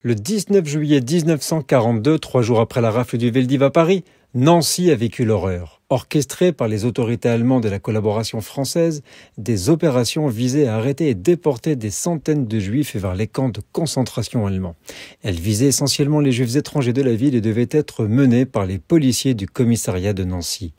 Le 19 juillet 1942, 3 jours après la rafle du Veldiv à Paris, Nancy a vécu l'horreur. Orchestrées par les autorités allemandes et la collaboration française, des opérations visaient à arrêter et déporter des centaines de juifs vers les camps de concentration allemands. Elles visaient essentiellement les juifs étrangers de la ville et devaient être menées par les policiers du commissariat de Nancy.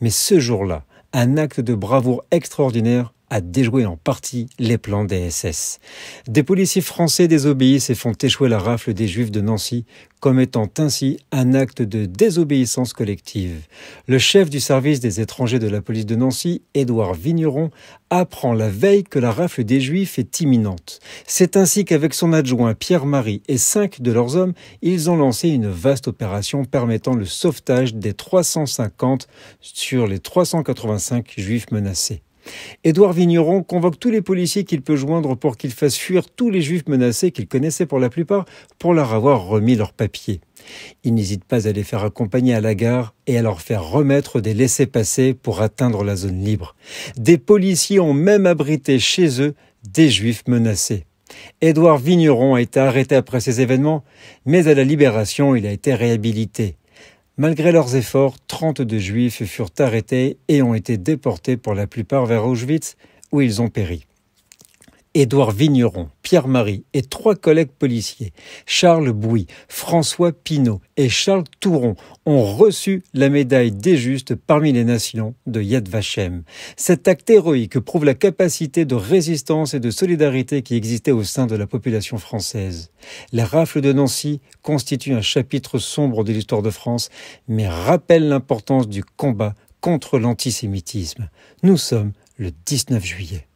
Mais ce jour-là, un acte de bravoure extraordinaire a déjoué en partie les plans des SS. Des policiers français désobéissent et font échouer la rafle des Juifs de Nancy, commettant ainsi un acte de désobéissance collective. Le chef du service des étrangers de la police de Nancy, Édouard Vigneron, apprend la veille que la rafle des Juifs est imminente. C'est ainsi qu'avec son adjoint Pierre-Marie et 5 de leurs hommes, ils ont lancé une vaste opération permettant le sauvetage des 350 sur les 385 Juifs menacés. Édouard Vigneron convoque tous les policiers qu'il peut joindre pour qu'ils fassent fuir tous les juifs menacés qu'il connaissait pour la plupart pour leur avoir remis leurs papiers. Il n'hésite pas à les faire accompagner à la gare et à leur faire remettre des laissez-passer pour atteindre la zone libre. Des policiers ont même abrité chez eux des juifs menacés. Édouard Vigneron a été arrêté après ces événements, mais à la Libération, il a été réhabilité. Malgré leurs efforts, 32 Juifs furent arrêtés et ont été déportés pour la plupart vers Auschwitz, où ils ont péri. Édouard Vigneron, Pierre-Marie et 3 collègues policiers, Charles Bouy, François Pinault et Charles Touron, ont reçu la médaille des Justes parmi les nations de Yad Vashem. Cet acte héroïque prouve la capacité de résistance et de solidarité qui existait au sein de la population française. La rafle de Nancy constitue un chapitre sombre de l'histoire de France, mais rappelle l'importance du combat contre l'antisémitisme. Nous sommes le 19 juillet.